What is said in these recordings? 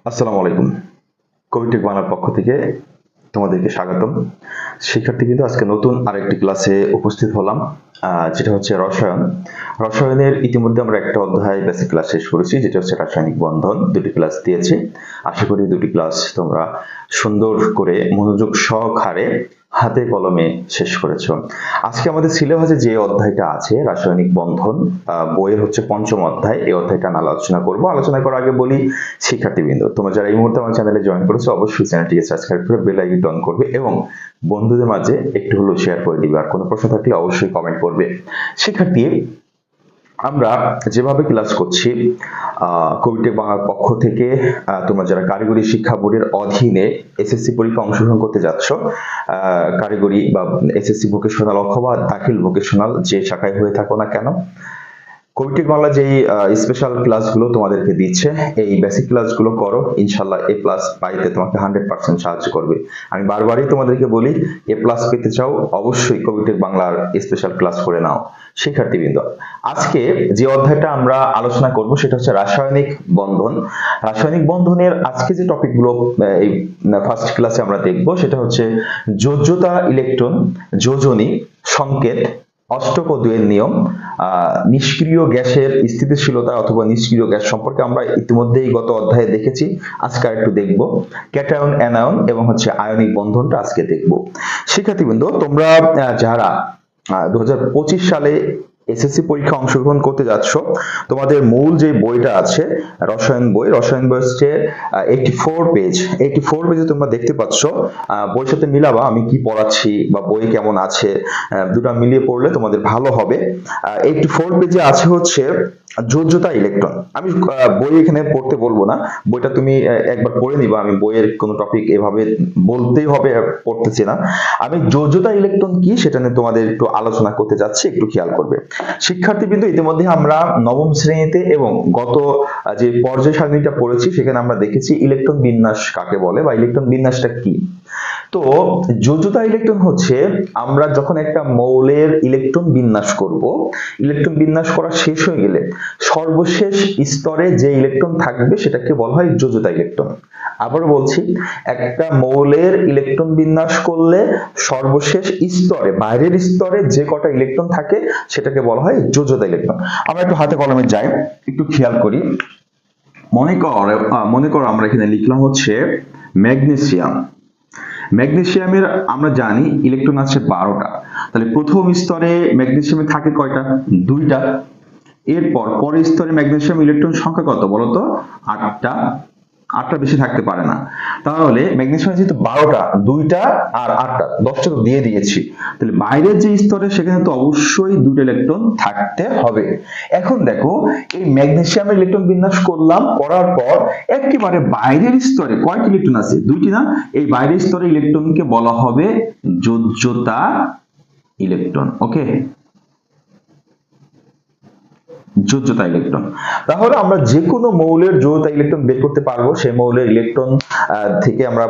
আসসালামু আলাইকুম। কবিটেক বাংলার পক্ষ থেকে তোমাদেরকে স্বাগতম। শিক্ষার্থী কিন্তু আজকে নতুন আরেকটি ক্লাসে উপস্থিত হলাম, যেটা হচ্ছে রসায়ন। রসায়নের ইতিমধ্যে আমরা একটা অধ্যায় বেসিক ক্লাস শেষ করেছি, যেটা হচ্ছে রাসায়নিক বন্ধন। দুটি ক্লাস দিয়েছি। আশা করি দুটি ক্লাস তোমরা সুন্দর করে মনোযোগ সহকারে হাতে কলমে শেষ করেছো। আজকে আমাদের সিলেবাসে যে অধ্যায়টা আছে রাসায়নিক বন্ধন, বইয়ের হচ্ছে পঞ্চম অধ্যায়। এই অধ্যায়টা নিয়ে আলোচনা করব। আলোচনা করার আগে বলি, শিক্ষার্থীবৃন্দ তোমরা যারা এই মুহূর্তে আমার চ্যানেলে জয়েন করেছো, অবশ্যই চ্যানেলটিকে সাবস্ক্রাইব করে বেল আইকনটি অন করবে এবং বন্ধুদের মাঝে একটু হলেও শেয়ার করে দিবে। আর কোনো প্রশ্ন থাকলে অবশ্যই কমেন্ট করবে। শিক্ষার্থী, আমরা যেভাবে ক্লাস করছি কবিটেক বাংলার পক্ষ থেকে, তোমরা যারা কারিগরি শিক্ষা বোর্ডের অধীনে এসএসসি পরীক্ষা অংশগ্রহণ করতে যাচ্ছ, কারিগরি বা এসএসসি ভোকেশনাল অথবা দাখিল ভোকেশনাল যে শাখায় হয়ে থাকো না কেন, কবিটেক বাংলা যেই স্পেশাল ক্লাসগুলো তোমাদেরকে দিচ্ছে, এই বেসিক ক্লাসগুলো করো। ইনশাআল্লাহ এ প্লাস পাইতে তোমাকে 100% সাহায্য করবে। আমি বারবারই তোমাদেরকে বলি, এ প্লাস পেতে চাও অবশ্যই কবিটেক বাংলার স্পেশাল ক্লাস করে নাও। শিক্ষার্থীবৃন্দ, আজকে যে অধ্যায়টা আমরা আলোচনা করব সেটা হচ্ছে রাসায়নিক বন্ধন। রাসায়নিক বন্ধনের আজকে যে টপিকগুলো এই ফার্স্ট ক্লাসে আমরা দেখব সেটা হচ্ছে যোজ্যতা, ইলেকট্রন, যোজনী, সংকেত, অষ্টক ও দুয়ের নিয়ম, নিষ্ক্রিয় গ্যাসের স্থিতিশীলতা অথবা নিষ্ক্রিয় গ্যাস সম্পর্কে আমরা ইতিমধ্যেই গত অধ্যায়ে দেখেছি। আজকে একটু দেখব ক্যাটায়ন, অ্যানায়ন এবং হচ্ছে আয়নিক বন্ধনটা আজকে দেখব। শিক্ষার্থীবৃন্দ, তোমরা যারা 2025 সালে এসএসসি পরীক্ষা অংশগ্রহণ করতে যাচ্ছ, তোমাদের মূল যে বইটা আছে রসায়ন বই হচ্ছে 84 পেজ। 84 পেজে তোমরা দেখতে পাচ্ছ, বইয়ের সাথে মিলাবা আমি কি পড়াচ্ছি বা বই কেমন আছে, দুটো মিলিয়ে পড়লে তোমাদের ভালো হবে। 84 পেজে আছে হচ্ছে যোজ্যতা, ইলেকট্রন। আমি বই এখানে পড়তে বলবো না, বইটা তুমি একবার পড়ে নিবা। আমি বইয়ের কোনো টপিক এভাবে বলতেই হবে পড়তেছি না। আমি যোজ্যতা, ইলেকট্রন কি সেটা নিয়ে তোমাদের একটু আলোচনা করতে যাচ্ছি, একটু খেয়াল করবে। শিক্ষার্থীবৃন্দ, ইতিমধ্যে আমরা নবম শ্রেণীতে এবং গত যে পর্যায় সারণীটা পড়েছি সেখানে আমরা দেখেছি ইলেকট্রন বিন্যাস কাকে বলে বা ইলেকট্রন বিন্যাসটা কি। তো যোজ্যতা ইলেকট্রন হচ্ছে আমরা যখন একটা মৌলের ইলেকট্রন বিন্যাস করব, ইলেকট্রন বিন্যাস করা শেষ হয়ে গেলে সর্বশেষ স্তরে যে ইলেকট্রন থাকবে সেটাকে বলা হয় যোজ্যতা ইলেকট্রন। আবার বলছি, একটা মৌলের ইলেকট্রন বিন্যাস করলে সর্বশেষ স্তরে, বাইরের স্তরে যে কটা ইলেকট্রন থাকে সেটাকে বলা হয় যোজ্যতা ইলেকট্রন। আমরা একটু হাতে কলমে যাই, একটু খেয়াল করি। মনে করো আমরা এখানে লিখলাম হচ্ছে ম্যাগনেসিয়াম। ম্যাগনেসিয়ামের আমরা জানি ইলেকট্রন আছে 12টা। তাহলে প্রথম স্তরে ম্যাগনেসিয়ামে থাকে কয়টা? 2টা। এরপর পরের স্তরে ম্যাগনেসিয়াম ইলেকট্রন সংখ্যা কত বলতো? 8টা। 8টা বেশি থাকতে পারে না। তাহলে ম্যাগনেসিয়াম যেহেতু 12টা, 2টা আর 8টা, 10টা তো দিয়ে দিয়েছি। তাহলে বাইরের যে স্তরে সেখানে তো অবশ্যই 2টা ইলেকট্রন থাকতে হবে। এখন দেখো, এই ম্যাগনেসিয়ামের ইলেকট্রন বিন্যাস করলাম, করার পর একেবারে বাইরের স্তরে কয়টি ইলেকট্রন আছে? 2টি না? এই বাইরের স্তরে ইলেকট্রনকে বলা হবে যোজ্যতা ইলেকট্রন। ওকে, যোজ্যতা ইলেকট্রন। তাহলে আমরা যে কোনো মৌলের যোজ্যতা ইলেকট্রন বের করতে পারবো। সেই মৌলের ইলেকট্রন থেকে আমরা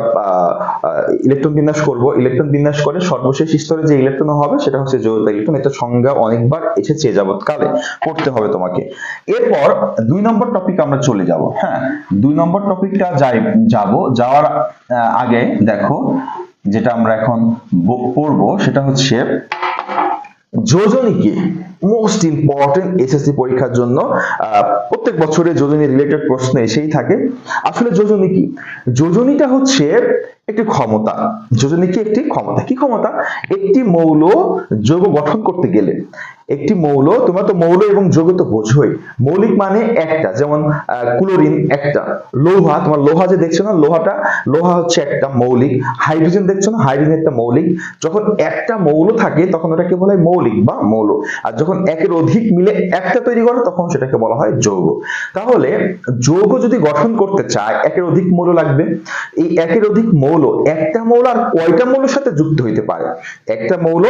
ইলেকট্রন বিন্যাস করব। ইলেকট্রন বিন্যাস করে সর্বশেষ স্তরে যে ইলেকট্রন হবে সেটা হচ্ছে যোজ্যতা ইলেকট্রন। এটা সংজ্ঞা অনেকবার এসেছে যাবৎকালে, পড়তে হবে তোমাকে। এরপর 2 নম্বর টপিক আমরা চলে যাব। হ্যাঁ, 2 নম্বর টপিকটা যাওয়ার আগে দেখো, যেটা আমরা এখন পড়বো সেটা হচ্ছে যোজনী কি। মোস্ট ইম্পর্টেন্ট এসএসসি পরীক্ষার জন্য প্রত্যেক বছরে যোজনী রিলেটেড প্রশ্ন এসেই থাকে। আসলে যোজনী কি? যোজনীটা হচ্ছে একটি ক্ষমতা। যোজনী কি? একটি ক্ষমতা। কি ক্ষমতা? একটি মৌল যৌগ গঠন করতে গেলে, একটি মৌল, তোমরা তো মৌল এবং যৌগ তো বোঝোই। মৌলিক মানে একটা, যেমন ক্লোরিন একটা। লোহা, তোমার লোহা যে দেখছো না, লোহা হচ্ছে একটা মৌলিক। হাইড্রোজেন দেখছো না, হাইড্রোজেন একটা মৌলিক। যখন একটা মৌল থাকে তখন ওটাকে বলা হয় মৌলিক বা মৌল। আর যখন একের অধিক মিলে একটা তৈরি করে তখন সেটাকে বলা হয় যৌগ। তাহলে যৌগ যদি গঠন করতে চায় একের অধিক মৌল লাগবে। এই একের অধিক মৌল, একটা মৌল আর কয়টা মৌলের সাথে যুক্ত হইতে পারে, একটা মৌল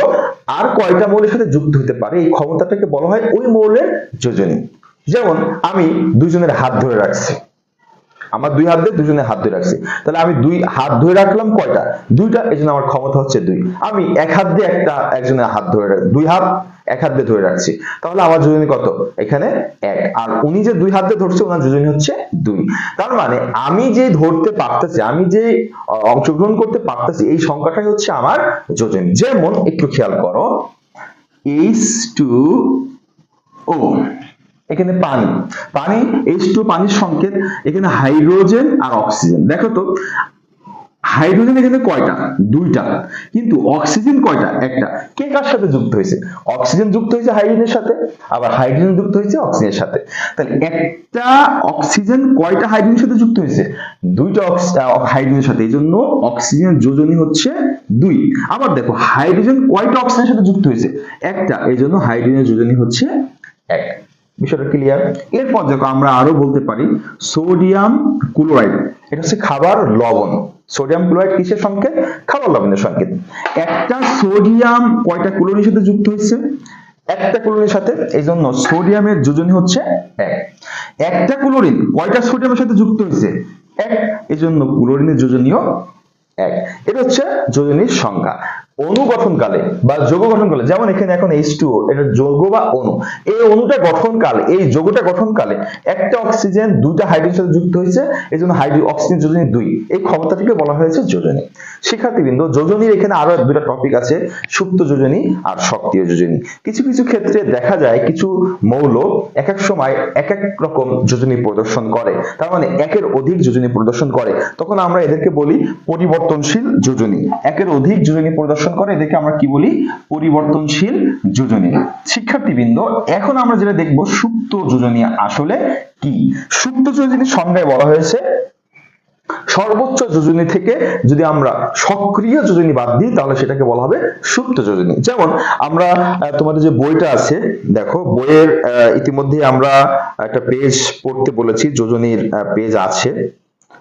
আর কয়টা মৌলের সাথে যুক্ত হইতে পারে, এই ক্ষমতাটাকে বলা হয় ওই মৌলের যোজনী। যেমন আমি দুজনের হাত ধরে রাখছি, আমার দুই হাত দিয়ে দুজনে হাত ধরে রাখছি, তাহলে আমি দুই হাত ধরে রাখলাম কয়টা? দুইটা, এই জন্য আমার ক্ষমতা হচ্ছে 2। আমি এক হাত দিয়ে একজনের হাত ধরে দুই হাত এক হাত দিয়ে ধরে রাখছি, তাহলে আমার যোজনী কত? এখানে 1। আর উনি যে দুই হাত দিয়ে ধরছে ওনার যোজনী হচ্ছে 2। তার মানে আমি যে ধরতে পারতেছি, আমি যে অংশগ্রহণ করতে পারতেছি, এই সংখ্যাটাই হচ্ছে আমার যোজনী। যেমন একটু খেয়াল করো, H2O, এখানে পানি H2 পানির সংকেত, এখানে হাইড্রোজেন আর অক্সিজেন। দেখো তো হাইড্রোজেন এখানে কয়টা? 2টা, কিন্তু অক্সিজেন কয়টা? একটা। কে কার সাথে যুক্ত হয়েছে? অক্সিজেন যুক্ত হয়েছে হাইড্রোজেনের সাথে, আবার হাইড্রোজেন যুক্ত হয়েছে অক্সিজেনের সাথে। তাহলে একটা অক্সিজেন কয়টা হাইড্রোজেনের সাথে যুক্ত হয়েছে? 2টা হাইড্রোজেনের সাথে, এইজন্য অক্সিজেনের যোজনী হচ্ছে 2। আবার দেখো হাইড্রোজেন কয়টা অক্সিজেনের সাথে যুক্ত হয়েছে? একটা, এইজন্য হাইড্রোজেনের যোজনী হচ্ছে 1। বিষয়টা ক্লিয়ার? এরপর দেখো আমরা আরো বলতে পারি সোডিয়াম ক্লোরাইড, এটা হচ্ছে খাবার লবণ। সোডিয়াম ক্লোরাইড কিসের সংকেত? খাবার লবণের সংকেত। একটা সোডিয়াম কয়টা ক্লোরিনের সাথে যুক্ত হয়েছে? একটা ক্লোরিনের সাথে, এইজন্য সোডিয়ামের যোজনী হচ্ছে 1। একটা ক্লোরিন কয়টা সোডিয়ামের সাথে যুক্ত হয়েছে? 1, এইজন্য ক্লোরিনের যোজনীও 1। এটা হচ্ছে যোজনীর সংখ্যা। অণু গঠনকালে বা যৌগ গঠনকালে, যেমন এখানে এখন H2O, এটা যৌগ বা অণু, এই অণুটা গঠনকালে, এই যৌগটা গঠনকালে একটা অক্সিজেন 2টা হাইড্রোজেনের সাথে যুক্ত হয়েছে, এইজন্য অক্সিজেন যোজনী 2। এই ক্ষমতাটিকে বলা হয়েছে যোজনী। শিক্ষার্থীবৃন্দ, যোজনীর এখানে আরো 2টা টপিক আছে, সুপ্ত যোজনী আর সক্রিয় যোজনী। কিছু কিছু ক্ষেত্রে দেখা যায় কিছু মৌল এক এক সময় এক এক রকম যোজনী প্রদর্শন করে, তার মানে একের অধিক যোজনী প্রদর্শন করে, তখন আমরা এদেরকে বলি পরিবর্তনশীল যোজনী। একের অধিক যোজনী প্রদর্শন করে, এদেরকে আমরা কি বলি? পরিবর্তনশীল যোজনী। শিক্ষার্থীবৃন্দ, এখন আমরা যেটা দেখব সুপ্ত যোজনী আসলে কি। সুপ্ত যোজনীর সংজ্ঞায় বলা হয়েছে সর্বোচ্চ যোজনী থেকে যদি আমরা সক্রিয় যোজনী বাদ দিই তাহলে সেটাকে বলা হবে সুপ্ত যোজনী। যেমন আমরা তোমাদের যে বইটা আছে, দেখো বইয়ের ইতিমধ্যে আমরা একটা পেজ পড়তে বলেছি, যোজনীর পেজ আছে।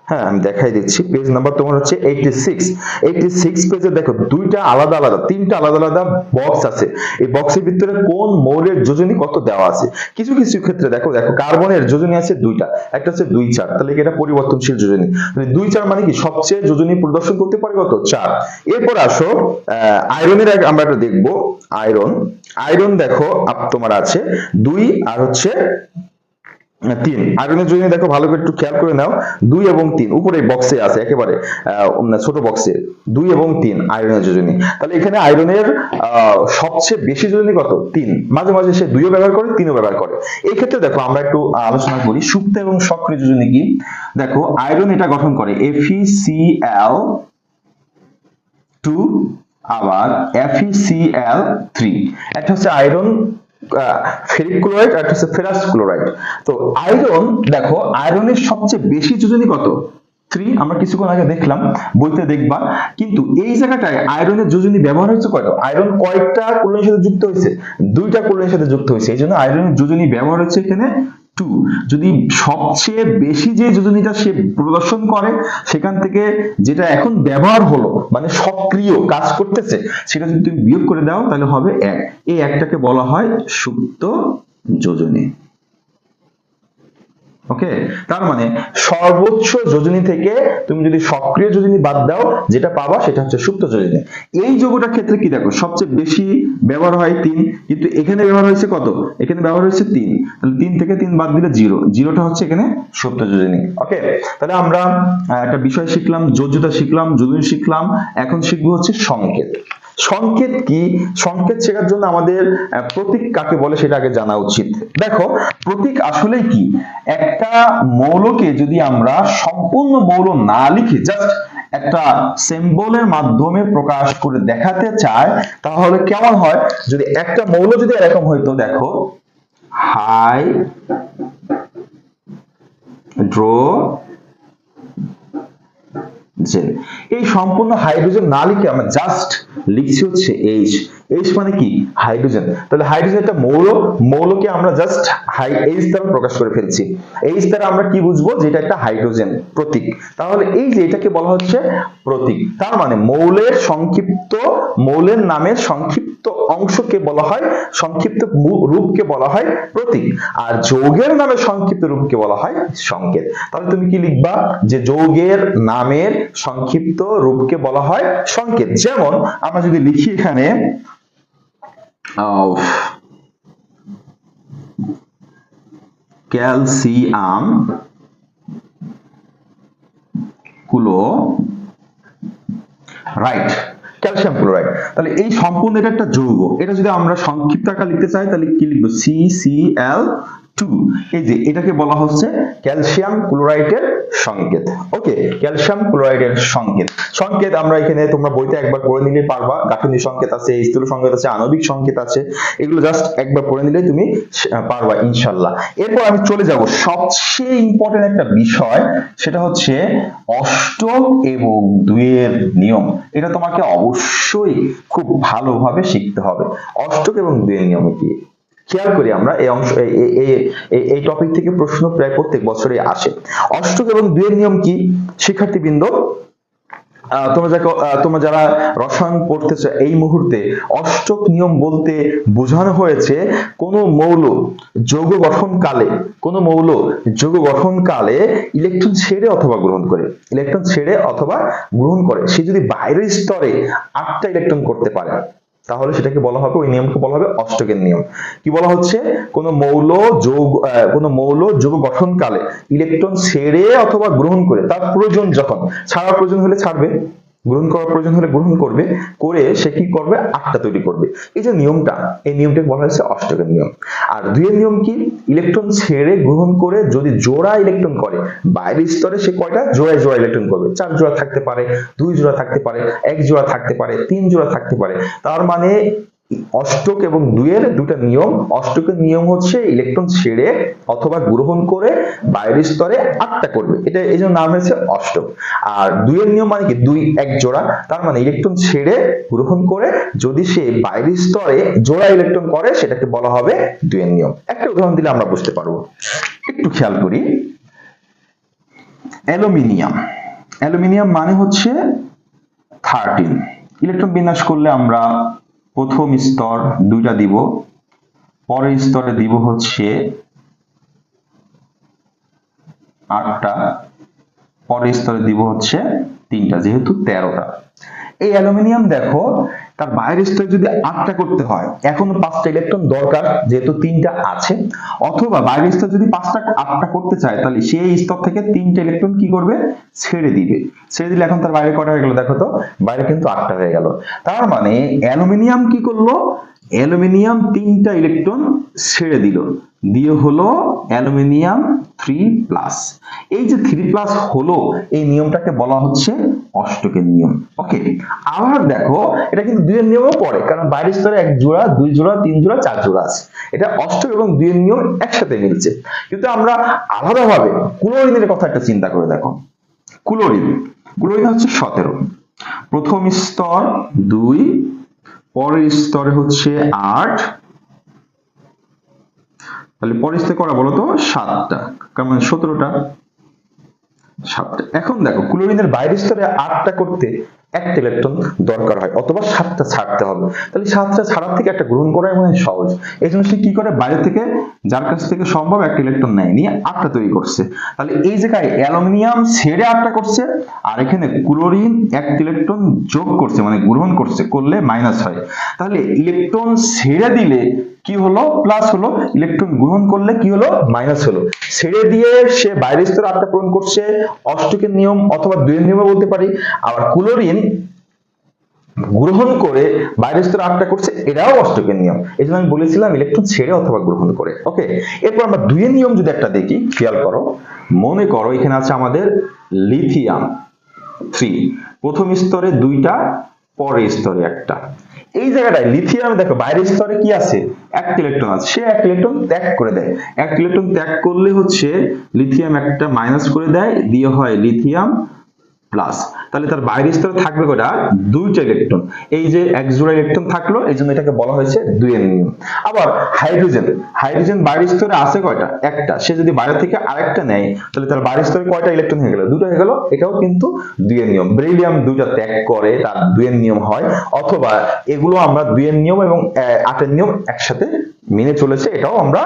হ্যাঁ, আমি দেখাই দিচ্ছি। পেজ নাম্বার তোমার হচ্ছে 86 পেজে দেখো তিনটা আলাদা আলাদা বক্স আছে। এই বক্সের ভিতরে কোন মৌলের যোজনী কত দেওয়া আছে। কিছু কিছু ক্ষেত্রে দেখো কার্বনের যোজনী আছে 2টা, একটা হচ্ছে 2-4, তাহলে এটা পরিবর্তনশীল যোজনী। 2-4 মানে কি সবচেয়ে যোজনী প্রদর্শন করতে পারে কত? 4। এরপর আসো আয়রনের আমরা একটা দেখবো। আয়রন দেখো তোমার আছে 2 আর হচ্ছে 3। আয়রনের যোজনী দেখো ভালো করে একটু খেয়াল করে নাও, 2 এবং 3 উপরে বক্সে আছে, একেবারে ছোট বক্সে 2 এবং 3 আয়রনের যোজনী। তাহলে এখানে আয়রনের সবচেয়ে বেশি যোজনী কত? 3। মাঝে মাঝে সে 2ও ব্যবহার করে, 3ও ব্যবহার করে। এই ক্ষেত্রে দেখো আমরা একটু আলোচনা করি সুপ্ত এবং সক্রিয় যোজনী কি। দেখো আয়রন এটা গঠন করে FeCl2 আবার FeCl3। একটা হচ্ছে আয়রন ফেরিক ক্লোরাইড আর একটা হচ্ছে ফেরাস ক্লোরাইড। তো আয়রন দেখো আয়রনের সবচেয়ে বেশি যোজনী কত? 3। আমরা কিছুক্ষণ আগে দেখলাম, বলতে দেখবা, কিন্তু এই জায়গাটায় আয়রনের যোজনী ব্যবহার হচ্ছে কয়টা? আয়রন কয়টা ক্লোরিনের সাথে যুক্ত হয়েছে? 2টা ক্লোরিনের সাথে যুক্ত হয়েছে, এই জন্য আয়রনের যোজনী ব্যবহার হচ্ছে এখানে 2। যদি সবচেয়ে বেশি যে যোজনীটা সে প্রদর্শন করে সেখান থেকে যেটা এখন ব্যবহার হলো মানে সক্রিয় কাজ করতেছে, সেটা যদি তুমি বিয়োগ করে দাও তাহলে হবে 1। এই একটাকে বলা হয় সুপ্ত যোজনী। ওকে, তার মানে সর্বোচ্চ যোজনী থেকে তুমি যদি সক্রিয় যোজনী বাদ দাও, যেটা পাবা সেটা হচ্ছে সুপ্ত যোজনী। এই যৌগটার ক্ষেত্রে কি দেখো সবচেয়ে বেশি ব্যবহার হয় 3, কিন্তু এখানে ব্যবহার হয়েছে কত? এখানে ব্যবহার হয়েছে 3, তাহলে 3 থেকে 3 বাদ দিলে 0, 0টা হচ্ছে এখানে সুপ্ত যোজনী। ওকে, তাহলে আমরা একটা বিষয় শিখলাম, যোজ্যতা শিখলাম, যোজনী শিখলাম, এখন শিখবো হচ্ছে সংকেত। সংকেত কি? সংকেত শেখার জন্য আমাদের প্রতীক কাকে বলে সেটা আগে জানা উচিত। দেখো প্রতীক আসলে কি, একটা মৌলকে যদি আমরা সম্পূর্ণ মৌল না লিখে জাস্ট একটা সিম্বলের মাধ্যমে প্রকাশ করে দেখাতে চাই তাহলে কেমন হয়? যদি একটা মৌল যদি এরকম হইতো, দেখো হাইড্রোজেন, এই সম্পূর্ণ হাইড্রোজেন না লিখে আমরা জাস্ট লিখছি হচ্ছে H, H মানে কি হাইড্রোজেন, তাহলে হাইড্রোজেন একটা মৌল, মৌলকে আমরা জাস্ট H দ্বারা প্রকাশ করে ফেলছি। H দ্বারা আমরা কি বুঝবো, যে এটা একটা হাইড্রোজেন প্রতীক। তাহলে এই যে এটাকে বলা হচ্ছে প্রতীক, তার মানে মৌলের সংক্ষিপ্ত, মৌলের নামের সংক্ষিপ্ত অংশকে বলা হয়, সংক্ষিপ্ত রূপকে বলা হয় প্রতীক, আর যৌগের নামের সংক্ষিপ্ত রূপকে বলা হয় সংকেত। তাহলে তুমি কি লিখবা, যে যৌগের নামের সংক্ষিপ্ত রূপকে বলা হয় সংকেত। যেমন আমরা যদি লিখি এখানে ক্যালসিয়াম ক্লোরাইড, ক্যালসিয়াম ক্লোরাইড, তাহলে এই সম্পূর্ণ এটা একটা যৌগ। এটা যদি আমরা সংক্ষিপ্ত আকার লিখতে চাই তাহলে কি লিখবো, CCl2। এই যে এটাকে বলা হচ্ছে ক্যালসিয়াম ক্লোরাইডের সংকেত। ওকে, ক্যালসিয়াম ক্লোরাইডের সংকেত। সংকেত আমরা এখানে তোমরা বইতে একবার পড়ে নিলে পারবা, গাঠনিক সংকেত আছে, স্থূল সংকেত আছে, আণবিক সংকেত আছে, এগুলো জাস্ট একবার পড়ে নিলে তুমি পারবা ইনশাআল্লাহ। এরপর আমি চলে যাব সবচেয়ে ইম্পর্টেন্ট একটা বিষয়, সেটা হচ্ছে অষ্টক এবং দুইয়ের নিয়ম। এটা তোমাকে অবশ্যই খুব ভালোভাবে শিখতে হবে। অষ্টক এবং দুইয়ের নিয়ম কি, খেয়াল করি আমরা এই অংশ, এই টপিক থেকে প্রশ্ন প্রায় প্রত্যেক বছরই আসে। অষ্টক এবং দুইয়ের নিয়ম কি শিক্ষার্থীবৃন্দ, তোমরা যারা রসায়ন পড়তেছো এই মুহূর্তে, অষ্টক নিয়ম বলতে বোঝানো হয়েছে কোন মৌল যৌগ গঠন কালে, কোন মৌল যৌগ গঠন কালে ইলেকট্রন ছেড়ে অথবা গ্রহণ করে, ইলেকট্রন ছেড়ে অথবা গ্রহণ করে, সে যদি বাইরের স্তরে 8টা ইলেকট্রন করতে পারে তাহলে সেটাকে বলা হবে, ওই নিয়মকে বলা হবে অষ্টকের নিয়ম। কি বলা হচ্ছে, কোন মৌল যৌগ গঠন কালে ইলেকট্রন ছেড়ে অথবা গ্রহণ করে, তার প্রয়োজন যখন, ছাড়ার প্রয়োজন হলে ছাড়বে, গ্রহণ করার প্রয়োজন হলে গ্রহণ করবে, করে সে কি করবে, 8টা তৈরি করবে। এই যে নিয়মটা, এই নিয়মটাকে বলা হয়েছে অষ্টকের নিয়ম। আর দুইয়ের নিয়ম কি, ইলেকট্রন ছেড়ে গ্রহণ করে যদি জোড়া ইলেকট্রন করে বাইরের স্তরে, সে কয়টা জোড়ায় জোড়া ইলেকট্রন করবে, 4 জোড়া থাকতে পারে, 2 জোড়া থাকতে পারে, 1 জোড়া থাকতে পারে, 3 জোড়া থাকতে পারে। তার মানে অষ্টক এবং দুইয়ের দুটা নিয়ম। অষ্টকের নিয়ম হচ্ছে ইলেকট্রন ছেড়ে অথবা গ্রহণ করে বাইরের স্তরে 8টা করবে, এটা এই জন্য নাম হয়েছে অষ্টক। আর দুইয়ের নিয়ম মানে কি, 2 1 জোড়া, তার মানে ইলেকট্রন ছেড়ে গ্রহণ করে যদি সে বাইরের স্তরে জোড়া ইলেকট্রন করে সেটাকে বলা হবে দুইয়ের নিয়ম। একটা উদাহরণ দিলে আমরা বুঝতে পারবো, একটু খেয়াল করি। অ্যালুমিনিয়াম, অ্যালুমিনিয়াম মানে হচ্ছে 13, ইলেকট্রন বিন্যাস করলে আমরা প্রথম স্তর 2টা দিব, পরের স্তরে দিব হচ্ছে 8টা, পরের স্তরে দিব হচ্ছে 3টা, যেহেতু 13টা। এই অ্যালুমিনিয়াম দেখো, তার বাইরের স্তরে যদি 8টা করতে হয়, এখনো 5টা ইলেকট্রন দরকার, যেহেতু 3টা আছে, অথবা বাইরের স্তর যদি 8টা করতে চায়, তাহলে সেই স্তর থেকে 3টা ইলেকট্রন কি করবে, ছেড়ে দিবে। ছেড়ে দিলে এখন তার বাইরে কটা হয়ে গেল, দেখো তো, বাইরে কিন্তু 8টা হয়ে গেল। তার মানে অ্যালুমিনিয়াম কি করলো, অ্যালুমিনিয়াম 3টা ইলেকট্রন ছেড়ে দিল, দিয়ে হলো অ্যালুমিনিয়াম 3+। এই যে 3+ হলো, এই নিয়মটাকে বলা হচ্ছে অষ্টকের নিয়ম। ওকে, আবার দেখো এটা কিন্তু দুইয়ের নিয়মও পড়ে, কারণ বাইরের স্তরে 1 জোড়া, 2 জোড়া, 3 জোড়া, 4 জোড়া আছে। এটা অষ্টক এবং দুইয়ের নিয়ম একসাথে মিলছে। কিন্তু আমরা আলাদাভাবে ক্লোরিনের কথা একটা চিন্তা করে দেখো। ক্লোরিন, ক্লোরিন হচ্ছে 17, প্রথম স্তর 2, পরের স্তরে হচ্ছে 8, তাহলে পরের স্তরে করা বলো তো 7টা, কারণ 17টা, 7টা। এখন দেখো ক্লোরিনের বাইরের স্তরে 8টা করতে 1টা ইলেকট্রন দরকার হয়, অথবা 7টা ছাড়তে হবে। তাহলে 7টা ছাড়ার থেকে একটা গ্রহণ করাই মানে সহজ। এই জন্য সে কি করে, বাইরে থেকে যার কাছ থেকে সম্ভব 1টা ইলেকট্রন নেয়, নিয়ে 8টা তৈরি করছে। তাহলে এই জায়গায় অ্যালুমিনিয়াম ছেড়ে 8টা করছে, আর এখানে ক্লোরিন 1 ইলেকট্রন যোগ করছে, মানে গ্রহণ করছে, করলে মাইনাস হয়। তাহলে ইলেকট্রন ছেড়ে দিলে কি হলো, প্লাস হলো, ইলেকট্রন গ্রহণ করলে কি হলো, মাইনাস হলো। ছেড়ে দিয়ে সে বাইরের স্তরে 8টা পূরণ করছে, অষ্টকের নিয়ম অথবা দুইয়ের নিয়ম বলতে পারি। আবার ক্লোরিন গ্রহণ করে বাইরের স্তরে 8টা করছে, এটাও অষ্টকের নিয়ম। এই জন্য আমি বলেছিলাম ইলেকট্রন ছেড়ে অথবা গ্রহণ করে। ওকে, এরপর আমরা দুইয়ের নিয়ম যদি একটা দেখি, খেয়াল করো, মনে করো এখানে আছে আমাদের লিথিয়াম 3, প্রথম স্তরে 2টা, পরের স্তরে 1টা। এই জায়গাটায় লিথিয়াম দেখো বাইরের স্তরে কি আছে, 1 ইলেকট্রন আছে, সে 1 ইলেকট্রন ত্যাগ করে দেয়। 1 ইলেকট্রন ত্যাগ করলে হচ্ছে লিথিয়াম একটা মাইনাস করে দেয়, দিয়ে হয় লিথিয়াম প্লাস, তাহলে তার বাইরের স্তরে থাকবে কয়টা, দুইটা ইলেকট্রন। এই যে এক জোড়া ইলেকট্রন থাকলো, এই জন্য এটাকে বলা হয়েছে দুইয়ের নিয়ম। আবার হাইড্রোজেন বাইরের স্তরে আছে কয়টা, একটা। সে যদি বাইরে থেকে আরেকটা নেয়, তাহলে তার বাইরের স্তরে কয়টা ইলেকট্রন হয়ে গেল, দুটো হয়ে গেল। এটাও কিন্তু দুইয়ের নিয়ম। বেরিলিয়াম দুইটা ত্যাগ করে, তার দুইয়ের নিয়ম হয়। অথবা এগুলো আমরা দুইয়ের নিয়ম এবং 8 নিয়ম একসাথে মেনে চলেছে, এটাও আমরা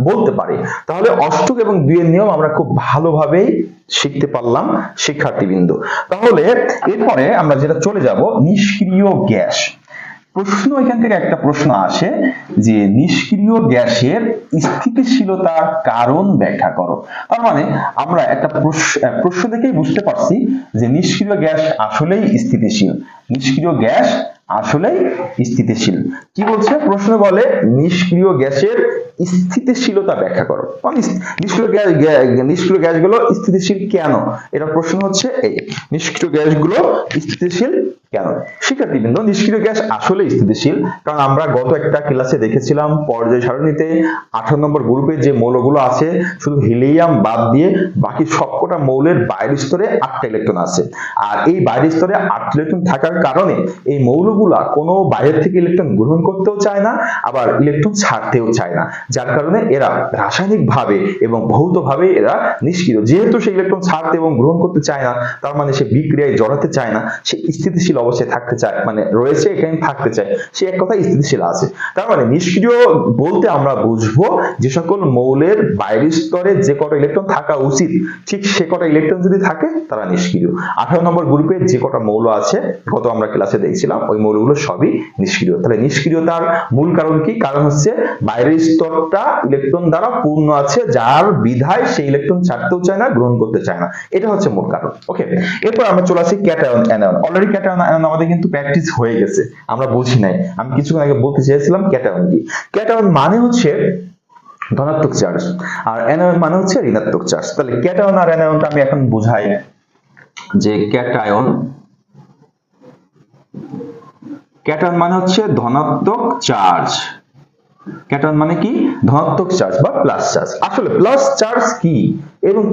বলতে পারি। তাহলে অষ্টক এবং দুইয়ের নিয়ম আমরা খুব ভালোভাবেই শিখতে পারলাম শিক্ষার্থীবৃন্দ। তাহলে এরপরে আমরা যেটা চলে যাব, নিষ্ক্রিয় গ্যাস। প্রশ্ন এখান থেকে একটা প্রশ্ন আসে যে নিষ্ক্রিয় গ্যাসের স্থিতিশীলতার কারণ ব্যাখ্যা করো। তার মানে আমরা একটা প্রশ্ন থেকেই বুঝতে পারছি যে নিষ্ক্রিয় গ্যাস আসলেই স্থিতিশীল। নিষ্ক্রিয় গ্যাস আসলেই স্থিতিশীল। কি বলছে প্রশ্ন, বলে নিষ্ক্রিয় গ্যাসের স্থিতিশীলতা ব্যাখ্যা করো। নিষ্ক্রিয় গ্যাসগুলো স্থিতিশীল কেন, এটা প্রশ্ন হচ্ছে। এই নিষ্ক্রিয় গ্যাসগুলো স্থিতিশীল কেন? শিক্ষার্থীবৃন্দ, নিষ্ক্রিয় গ্যাস আসলে স্থিতিশীল, কারণ আমরা গত একটা ক্লাসে দেখেছিলাম পর্যায় সারণীতে 18 নম্বর গ্রুপে যে মৌলগুলো আছে, শুধু হিলিয়াম বাদ দিয়ে বাকি সবকটা মৌলের বাইরের স্তরে 8টা ইলেকট্রন আছে। আর এই বাইরের স্তরে 8টা ইলেকট্রন থাকার কারণে এই মৌলগুলা কোনো বাইরের থেকে ইলেকট্রন গ্রহণ করতেও চায় না, আবার ইলেকট্রন ছাড়তেও চায় না। যার কারণে এরা রাসায়নিকভাবে এবং ভৌতভাবে এরা নিষ্ক্রিয়। যেহেতু সে ইলেকট্রন ছাড়তে এবং গ্রহণ করতে চায় না, তার মানে সে বিক্রিয়ায় জড়াতে চায় না, সে স্থিতিশীল অবস্থায় থাকতে চায়, মানে রয়েছে এখানে থাকতে চায়, সে এক কথায় স্থিতিশীল আছে। তার মানে নিষ্ক্রিয় বলতে আমরা বুঝবো যে সকল মৌলের বাইরের স্তরে যে কটা ইলেকট্রন থাকা উচিত ঠিক সে কটা ইলেকট্রন যদি থাকে তারা নিষ্ক্রিয়। 18 নম্বর গ্রুপে যে কটা মৌল আছে গত আমরা ক্লাসে দেখছিলাম, ওই মৌলগুলো সবই নিষ্ক্রিয়। তাহলে নিষ্ক্রিয়তার মূল কারণ কি? কারণ হচ্ছে বাইরের স্তরটা ইলেকট্রন দ্বারা পূর্ণ আছে, যার বিধায় সেই ইলেকট্রন ছাড়তেও চায় না, গ্রহণ করতে চায় না। এটা হচ্ছে মূল কারণ। ওকে, এরপর আমরা চলে আসি cation anion. Already cation anion আমাদের কিন্তু প্র্যাকটিস হয়ে গেছে, আমরা বুঝি নাই। আমি কিছুক্ষণ আগে বলতে চেয়েছিলাম ক্যাটায়ন কি। ক্যাটায়ন মানে হচ্ছে ধনাত্মক চার্জ, আর অ্যানায়ন মানে হচ্ছে ঋণাত্মক চার্জ। তাহলে ক্যাটায়ন আর অ্যানায়নটা আমি এখন বুঝাই যে ক্যাটায়ন মানে হচ্ছে ধনাত্মক চার্জ। ক্যাটায়ন মানে কি? ধনাত্মক চার্জ বা প্লাস চার্জ। আসলে প্লাস চার্জ কি এবং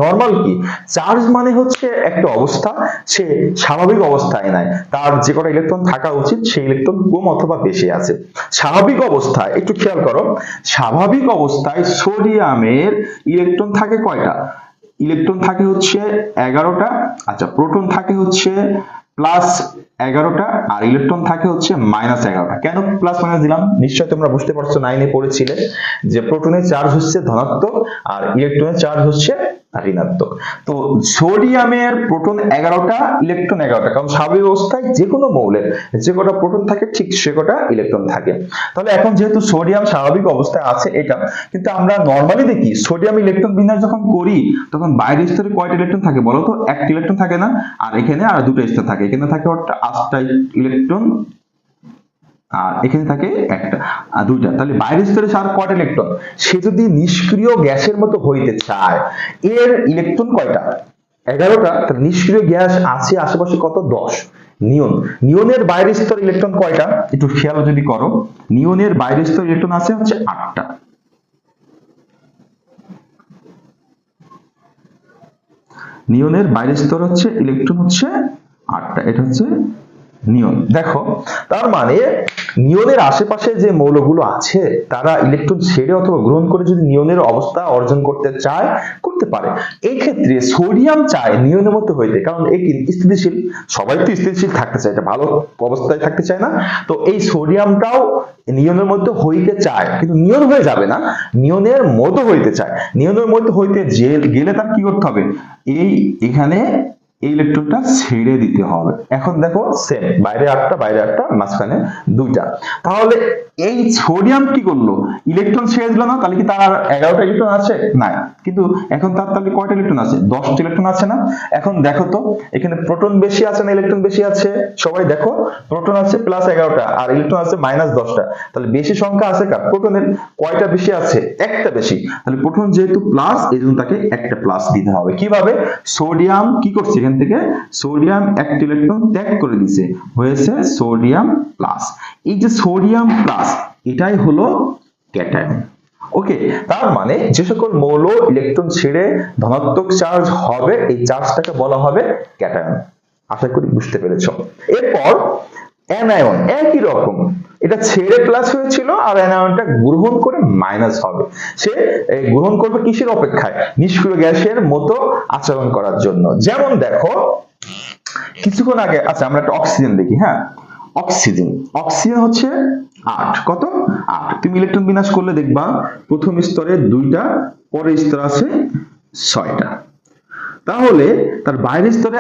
নরমাল কি? চার্জ মানে হচ্ছে একটা অবস্থা, সে স্বাভাবিক অবস্থায় নাই, তার যে কটা ইলেকট্রন থাকা উচিত সেই ইলেকট্রন কম অথবা বেশি আছে। স্বাভাবিক অবস্থায় একটু খেয়াল করো, স্বাভাবিক অবস্থায় সোডিয়ামের ইলেকট্রন থাকে কয়টা? ইলেকট্রন থাকে হচ্ছে 11টা। আচ্ছা, প্রোটন থাকে হচ্ছে প্লাস 11টা, আর ইলেকট্রন থাকে হচ্ছে মাইনাস 11টা। কেন প্লাস মাইনাস দিলাম? নিশ্চয়ই তোমরা বুঝতে পারছো, 9 এ পড়েছিলে যে প্রোটনের চার্জ হচ্ছে ধনাত্মক আর ইলেকট্রনের চার্জ হচ্ছে ঋণাত্মক। তো সোডিয়ামের প্রোটন 11টা, ইলেকট্রন 11টা, কারণ স্বাভাবিক অবস্থায় যে কোনো মৌলের যে কটা প্রোটন থাকে ঠিক সে কটা ইলেকট্রন থাকে। তাহলে এখন যেহেতু সোডিয়াম স্বাভাবিক অবস্থায় আছে এটা, কিন্তু আমরা নরমালি দেখি সোডিয়াম ইলেকট্রন বিন্যাস যখন করি তখন বাইরের স্তরে কয়টা ইলেকট্রন থাকে বলো তো? একটা ইলেকট্রন থাকে না? আর এখানে আর দুটো স্তর থাকে, এখানে থাকে 8টা ইলেকট্রন আর এখানে থাকে একটা আর দুইটা। তাহলে বাইরের স্তরে আর কয়টা ইলেকট্রন? সে যদি নিষ্ক্রিয় গ্যাসের মতো হইতে চায়, এর ইলেকট্রন কয়টা? 11টা। তাহলে নিষ্ক্রিয় গ্যাস আছে আশেপাশে কত? 10। নিয়ন, নিয়নের বাইরের স্তর ইলেকট্রন কয়টা? একটু খেয়াল যদি করো, নিয়নের বাইরের স্তর ইলেকট্রন আছে হচ্ছে 8টা। নিয়নের বাইরের স্তর হচ্ছে ইলেকট্রন হচ্ছে 8টা। এটা হচ্ছে নিয়ন। দেখো, তার মানে নিয়নের আশেপাশে যে মৌলগুলো আছে তারা ইলেকট্রন ছেড়ে অথবা গ্রহণ করে যদি নিয়নের অবস্থা অর্জন করতে চায়, করতে পারে। এই ক্ষেত্রে সোডিয়াম চায় নিয়নের মতো হইতে, কারণ এই স্থিতিশীল, সবাই তো স্থিতিশীল থাকতে চায়, এটা ভালো অবস্থায় থাকতে চায় না। তো এই সোডিয়ামটাও নিয়নের মধ্যে হইতে চায়, কিন্তু নিয়ন হয়ে যাবে না, নিয়নের মতো হইতে চায়। নিয়নের মধ্যে হইতে গেলে তার কি করতে হবে? এখানে এই ইলেকট্রনটা ছেড়ে দিতে হবে। এখন দেখো সেম, বাইরে 8টা, বাইরে 8টা, মাঝখানে 2টা। তাহলে এই সোডিয়াম কি করলো? ইলেকট্রন ছেড়ে দিল না, তাহলে কি তার 11টা ইলেকট্রন আছে? না। কিন্তু এখন তার তাহলে কয়টা ইলেকট্রন আছে? 10টা ইলেকট্রন আছে না? এখন দেখো তো এখানে প্রোটন বেশি আছে না ইলেকট্রন বেশি আছে? সবাই দেখো, প্রোটন আছে প্লাস 11টা আর ইলেকট্রন আছে মাইনাস 10টা। তাহলে বেশি সংখ্যা আছে কার? প্রোটনের। কয়টা বেশি আছে? একটা বেশি। তাহলে প্রোটন যেহেতু প্লাস, এই জন্য তাকে একটা প্লাস দিতে হবে। কিভাবে? সোডিয়াম কি করছে? এখান থেকে সোডিয়াম একটা ইলেকট্রন ত্যাগ করে দিছে, হয়েছে সোডিয়াম প্লাস। এই যে সোডিয়াম প্লাস, এটাই হলো ক্যাটায়ন। ওকে, তার মানে যে সকল মৌল ইলেকট্রন ছেড়ে ধনাত্মক চার্জ হবে এই চার্জটাকে বলা হবে ক্যাটায়ন। আশা করি বুঝতে পেরেছো। এরপর অ্যানায়ন একই রকম, এটা ছেড়ে প্লাস হয়েছিল আর অ্যানায়নটা গ্রহণ করে মাইনাস হবে। সে গ্রহণ করবে কিসের অপেক্ষায়? নিষ্ক্রিয় গ্যাসের মতো আচরণ করার জন্য। যেমন দেখো কিছুক্ষণ আগে, আচ্ছা আমরা একটা অক্সিজেন দেখি। হ্যাঁ, অক্সিজেন হচ্ছে 8, কত 8। তুমি ইলেকট্রন বিন্যাস করলে দেখবা প্রথম স্তরে 2টা, পরের স্তরে আছে 6টা। তাহলে তার বাইরের স্তরে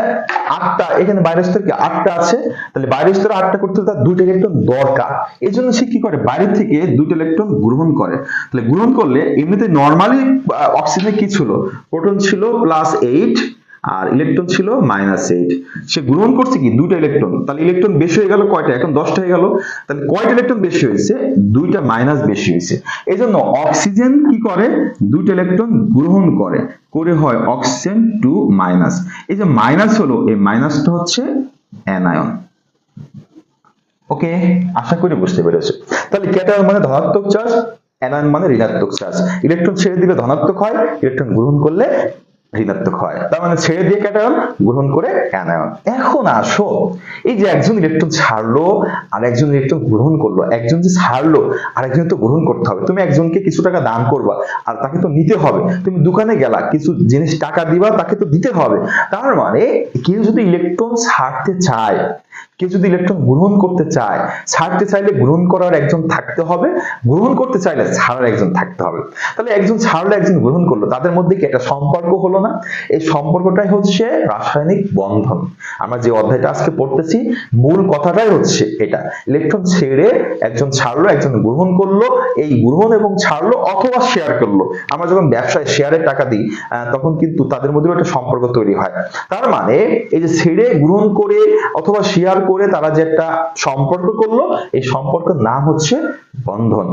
8টা, এখানে বাইরের স্তরে কি 8টা আছে, তাহলে বাইরের স্তরে 8টা করতে তার 2টা ইলেকট্রন দরকার। এজন্য সে কি করে, বাইরে থেকে 2টা ইলেকট্রন গ্রহণ করে। তাহলে গ্রহণ করলে এমনিতে নরমালি অক্সিজেনে কি ছিল, প্রোটন ছিল +8 আর ইলেকট্রন ছিল -8। সে গ্রহণ করছে কি 2টা ইলেকট্রন, তাহলে ইলেকট্রন বেশি হয়ে গেল কয়টা, এখন 10টা হয়ে গেল। তাহলে কয়টা ইলেকট্রন বেশি হয়েছে, 2টা মাইনাস বেশি হয়েছে। এজন্য অক্সিজেন কি করে, 2টা ইলেকট্রন গ্রহণ করে, করে হয় অক্সিজেন 2-। এই যে মাইনাস হলো, এই মাইনাসটা হচ্ছে অ্যানায়ন। ওকে, আশা করি বুঝতে পেরেছো। তাহলে ক্যাটায়ন মানে ধনাত্মক চার্জ, অ্যানায়ন মানে ঋণাত্মক চার্জ। ইলেকট্রন ছেড়ে দিলে ধনাত্মক হয়, ইলেকট্রন গ্রহণ করলে ঋণাত্মক হয়। তার মানে ছেড়ে দিয়ে ক্যাটায়ন, গ্রহণ করে অ্যানায়ন। এখন আসো, এই যে একজন ইলেকট্রন ছাড়লো আর একজন ইলেকট্রন গ্রহণ করলো, একজন যে ছাড়লো আর একজন তো গ্রহণ করতে হবে। তুমি একজনকে কিছু টাকা দান করবা আর তাকে তো নিতে হবে। তুমি দোকানে গেলা, কিছু জিনিস টাকা দিবা, তাকে তো দিতে হবে। তার মানে কেউ যদি ইলেকট্রন ছাড়তে চায়, কেউ যদি ইলেকট্রন গ্রহণ করতে চায়, ছাড়তে চাইলে গ্রহণ করার একজন থাকতে হবে, গ্রহণ করতে চাইলে ছাড়ার একজন থাকতে হবে। তাহলে একজন ছাড়লো, একজন গ্রহণ করলো, তাদের মধ্যে কি একটা সম্পর্ক হলো না? এই সম্পর্কটাই হচ্ছে রাসায়নিক বন্ধন। আমরা যে অধ্যায়টা আজকে পড়তেছি মূল কথাটাই হচ্ছে এটা। ইলেকট্রন ছেড়ে একজন ছাড়লো, একজন গ্রহণ করলো, এই গ্রহণ এবং ছাড়লো অথবা শেয়ার করলো। আমরা যখন ব্যবসায় শেয়ারের টাকা দিই তখন কিন্তু তাদের মধ্যে একটা সম্পর্ক তৈরি হয়। তার মানে এই যে ছেড়ে গ্রহণ করে অথবা শেয়ার করে তারা যে একটা সম্পর্ক করলো, এই সম্পর্কের নাম হচ্ছে বন্ধন,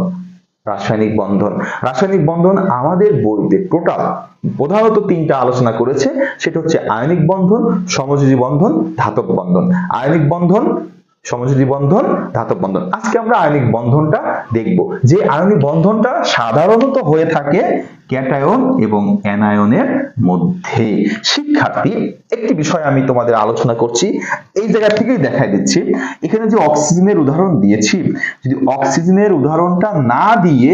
রাসায়নিক বন্ধন। রাসায়নিক বন্ধন আমাদের বইতে টোটাল প্রধানত 3টা আলোচনা করেছে, সেটা হচ্ছে আয়নিক বন্ধন, সমযোজী বন্ধন, ধাতব বন্ধন। আয়নিক বন্ধন, সমযোজী বন্ধন, ধাতব বন্ধন। আজকে আমরা আয়নিক বন্ধনটা দেখব, যে আয়নিক বন্ধনটা সাধারণত হয়ে থাকে ক্যাটায়ন এবং অ্যানায়নের মধ্যে। শিক্ষার্থী, একটি বিষয় আমি তোমাদের আলোচনা করছি, এই জায়গা থেকেই দেখাই দিচ্ছি। এখানে যে অক্সিজেনের উদাহরণ দিয়েছি, যদি অক্সিজেনের উদাহরণটা না দিয়ে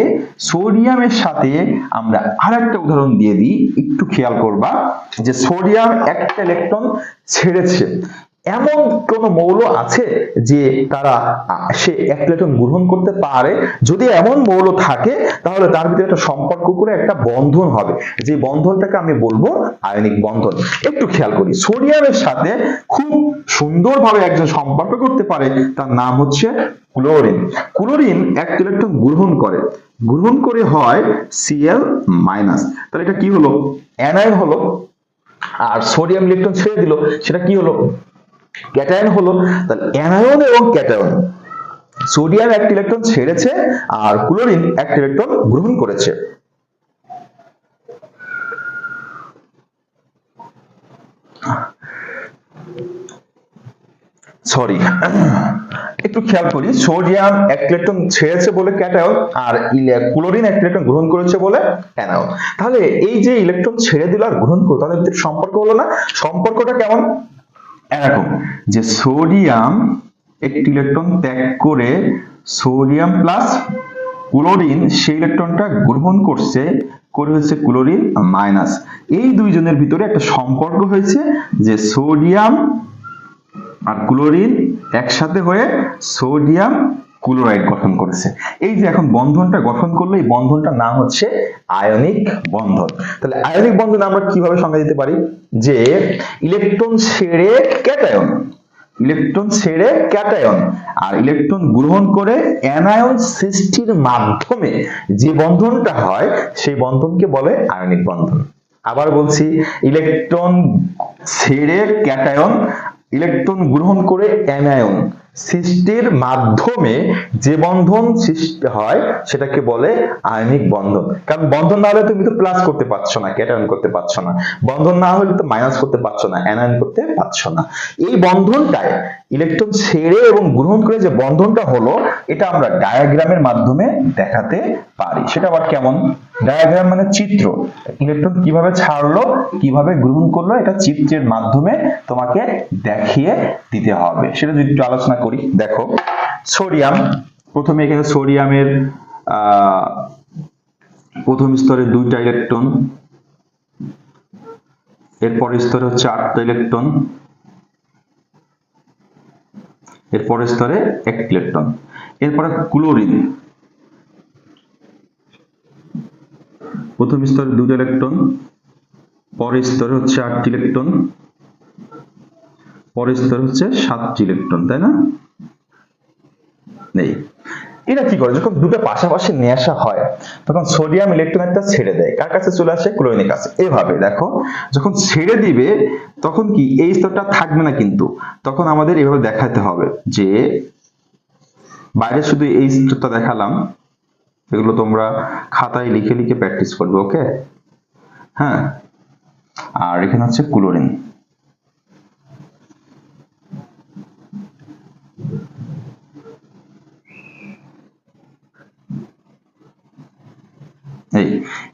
সোডিয়ামের সাথে আমরা আরেকটা উদাহরণ দিয়ে দিই, একটু খেয়াল করবা যে সোডিয়াম একটা ইলেকট্রন ছেড়েছে। এমন কোন মৌল আছে যে তারা সে এক ইলেকট্রন গ্রহণ করতে পারে? যদি এমন মৌল থাকে তাহলে তার ভিতরে একটা সম্পর্ক করে একটা বন্ধন হবে, যে বন্ধনটাকে আমি বলবো আয়নিক বন্ধন। একটু খেয়াল করি, সোডিয়ামের সাথে খুব সুন্দরভাবে একজন সম্পর্ক করতে পারে, তার নাম হচ্ছে ক্লোরিন। ক্লোরিন এক ইলেকট্রন গ্রহণ করে, গ্রহণ করে হয় Cl-। তাহলে এটা কি হলো, অ্যানায়ন হলো। আর সোডিয়াম ইলেকট্রন ছেড়ে দিল, সেটা কি হলো, ক্যাটায়ন হলো। তাহলে অ্যানায়ন এবং ক্যাটায়ন, সোডিয়াম একটা ইলেকট্রন ছেড়েছে আর ক্লোরিন একটা ইলেকট্রন গ্রহণ করেছে। সরি, একটু খেয়াল করি, সোডিয়াম এক ইলেকট্রন ছেড়েছে বলে ক্যাটায়ন আর ক্লোরিন এক ইলেকট্রন গ্রহণ করেছে বলে অ্যানায়ন। তাহলে এই যে ইলেকট্রন ছেড়ে দিল আর গ্রহণ করলো, তাদের ভিতরে সম্পর্ক হলো না? সম্পর্কটা কেমন, এরকম যে সোডিয়াম একটি ইলেকট্রন ত্যাগ করে সোডিয়াম প্লাস ক্লোরিন সেই ইলেকট্রনটা গ্রহণ করছে, করে হয়েছে ক্লোরিন মাইনাস। এই দুইজনের ভিতরে একটা সম্পর্ক হয়েছে যে সোডিয়াম আর ক্লোরিন একসাথে হয়ে সোডিয়াম ক্লোরাইড গঠন করেছে। এই যে এখন বন্ধনটা গঠন করলো, এই বন্ধনটার নাম হচ্ছে আয়নিক বন্ধন। তাহলে আয়নিক বন্ধন আমরা কিভাবে সংজ্ঞা দিতে পারি, যে ইলেকট্রন ছেড়ে ক্যাটায়ন, ইলেকট্রন ছেড়ে ক্যাটায়ন আর ইলেকট্রন গ্রহণ করে অ্যানায়ন সৃষ্টির মাধ্যমে যে বন্ধনটা হয় সেই বন্ধনকে বলে আয়নিক বন্ধন। আবার বলছি, ইলেকট্রন ছেড়ে ক্যাটায়ন, ইলেকট্রন গ্রহণ করে অ্যানায়ন, সৃষ্টির মাধ্যমে যে বন্ধন সৃষ্টি হয় সেটাকে বলে আয়নিক বন্ধন। কারণ বন্ধন না হলে তুমি তো প্লাস করতে পারছো না, ক্যাটায়ন করতে পারছো না, বন্ধন না হলে তো মাইনাস করতে পারছো না, অ্যানায়ন করতে পারছো না। এই বন্ধনটায় ইলেকট্রন ছেড়ে এবং গ্রহণ করে যে বন্ধনটা হলো, এটা আমরা ডায়াগ্রামের মাধ্যমে দেখাতে পারি। সেটা আবার কেমন? ডায়াগ্রাম মানে চিত্র। ইলেকট্রন কিভাবে ছাড়লো, কিভাবে গ্রহণ করলো, এটা চিত্রের মাধ্যমে তোমাকে দেখিয়ে দিতে হবে। সেটা যদি একটু আলোচনা করি, দেখো সোডিয়াম, প্রথমে এখানে সোডিয়ামের প্রথম স্তরে 2টা ইলেকট্রন, এরপরের স্তরে হচ্ছে 8টা ইলেকট্রন, এরপরের স্তরে 1 ইলেকট্রন। এরপরে ক্লোরিন, প্রথম স্তরে 2টা ইলেকট্রন, পরের স্তরে হচ্ছে 8টি ইলেকট্রন, পরের স্তরে হচ্ছে 7টি ইলেকট্রন, তাই না? নেই। এরা কি করে, যখন দুটো পাশাপাশি নিয়ে আসা হয় তখন সোডিয়াম ইলেকট্রন একটা ছেড়ে দেয়, কার কাছে চলে আসে? ক্লোরিনের কাছে। এভাবে দেখো, যখন ছেড়ে দিবে তখন কি এই স্তরটা থাকবে না, কিন্তু তখন আমাদের এভাবে দেখাতে হবে যে বাইরে শুধু এই স্তরটা দেখালাম, এগুলো তোমরা খাতায় লিখে লিখে প্র্যাকটিস করবে, ওকে? হ্যাঁ, আর এখানে হচ্ছে ক্লোরিন।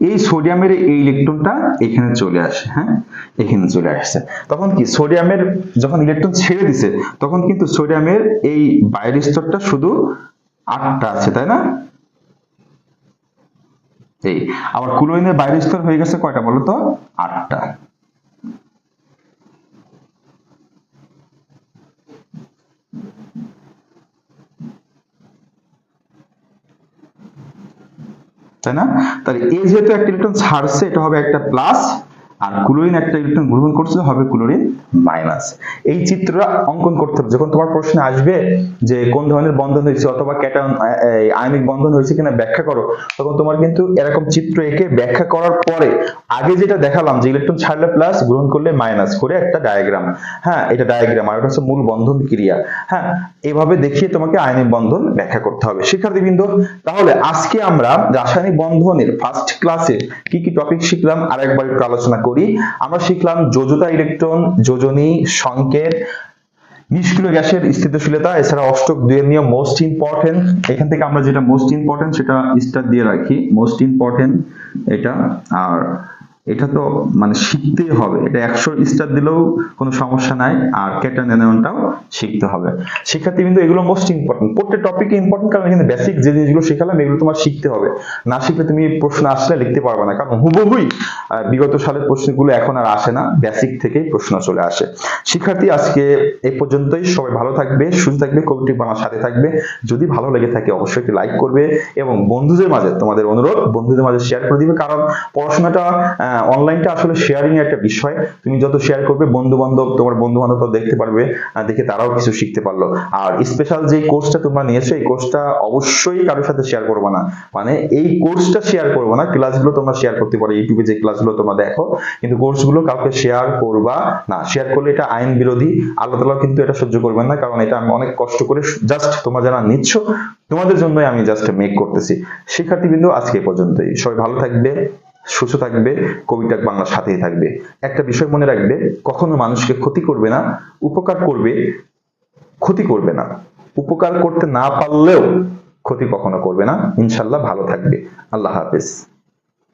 এই সোডিয়ামের এই ইলেকট্রনটা এখানে চলে আসে, হ্যাঁ, এখানে চলে আসছে। তখন কি সোডিয়ামের যখন ইলেকট্রন ছেড়ে দিছে তখন কিন্তু সোডিয়ামের এই বাইরের স্তরটা শুধু 8টা আছে, তাই না? এই আবার ক্লোরিনের বাইরের স্তর হয়ে গেছে কয়টা বলো তো? 8টা। তাই না? তাহলে এই যেহেতু একটা ইলেকট্রন ছাড়ছে, এটা হবে একটা প্লাস, আর ক্লোরিন একটা ইলেকট্রন গ্রহণ করছে, হবে ক্লোরিন মাইনাস। এই চিত্রটা অঙ্কন করতে হবে যখন তোমার প্রশ্ন আসবে যে কোন ধরনের বন্ধন হয়েছে অথবা ক্যাটায়ন আয়নিক বন্ধন হয়েছে কিনা ব্যাখ্যা করো, তখন তোমার কিন্তু এরকম চিত্র এঁকে ব্যাখ্যা করার পরে আগে যেটা দেখালাম যে ইলেকট্রন ছাড়লে প্লাস, গ্রহণ করলে মাইনাস করে একটা ডায়াগ্রাম, হ্যাঁ, এটা ডায়াগ্রাম, আর এটা হচ্ছে মূল বন্ধন ক্রিয়া, হ্যাঁ, এভাবে দেখিয়ে তোমাকে আয়নিক বন্ধন ব্যাখ্যা করতে হবে। শিক্ষার্থীবৃন্দ, তাহলে আজকে আমরা রাসায়নিক বন্ধনের ফার্স্ট ক্লাসে কি কি টপিক শিখলাম আরেকবার একটু আলোচনা করি। আমরা শিখলাম যোজ্যতা ইলেকট্রন, যোজনী, সংকেত, নিষ্ক্রিয় গ্যাসের স্থিতিশীলতা, এছাড়া অষ্টক 2 এর নিয়ম মোস্ট ইম্পর্টেন্ট। এখান থেকে আমরা যেটা মোস্ট ইম্পর্টেন্ট সেটা স্টার দিয়ে রাখি, মোস্ট ইম্পর্টেন্ট এটা। আর এটা তো মানে শিখতেই হবে, এটা 100 স্টার দিলেও কোনো সমস্যা নাই। আর ক্যাটায়ন অ্যানায়নটাও শিখতে হবে। শিক্ষার্থী কিন্তু এগুলো মোস্ট ইম্পর্টেন্ট, প্রত্যেক টপিকে ইম্পর্টেন্ট, কারণ এখানে বেসিক যে জিনিসগুলো শেখালাম এগুলো তোমার শিখতে হবে। না শিখলে তুমি প্রশ্ন আসলে লিখতে পারবে না, কারণ হুবহুই বিগত সালের প্রশ্নগুলো এখন আর আসে না, বেসিক থেকেই প্রশ্ন চলে আসে। শিক্ষার্থী, আজকে এই পর্যন্তই। সবাই ভালো থাকবে, সুস্থ থাকবে, কবিটি আমার সাথে থাকবে। যদি ভালো লেগে থাকে অবশ্যই একটি লাইক করবে এবং বন্ধুদের মাঝে, তোমাদের অনুরোধ, বন্ধুদের মাঝে শেয়ার করে দিবে। কারণ পড়াশোনাটা অনলাইনটা আসলে শেয়ারিং এর একটা বিষয়। তুমি যত শেয়ার করবে বন্ধু বান্ধব, তোমার বন্ধু বান্ধব দেখতে পারবে, দেখে তারাও কিছু শিখতে পারলো। আর স্পেশাল যে কোর্সটা তোমরা নিয়েছো, এই কোর্সটা অবশ্যই কারোর সাথে শেয়ার করবে না, মানে এই কোর্সটা শেয়ার করবে না, ক্লাসগুলো তোমরা শেয়ার করতে পারো, ইউটিউবে যে ক্লাসগুলো তোমরা দেখো, কিন্তু কোর্সগুলো কাউকে শেয়ার করবা না। শেয়ার করলে এটা আইন বিরোধী, আল্লাহ তাআলা কিন্তু এটা সহ্য করবেন না, কারণ এটা আমি অনেক কষ্ট করে জাস্ট তোমরা যারা নিচ্ছ তোমাদের জন্যই আমি জাস্ট মেক করতেছি। শিক্ষার্থীবৃন্দ, আজকে পর্যন্তই। সবাই ভালো থাকবে, সুস্থ থাকবে, কবিতা বাংলার সাথেই থাকবে। একটা বিষয় মনে রাখবে, কখনো মানুষকে ক্ষতি করবে না, উপকার করবে, ক্ষতি করবে না। উপকার করতে না পারলেও ক্ষতি কখনো করবে না। ইনশাআল্লাহ ভালো থাকবে। আল্লাহ হাফেজ।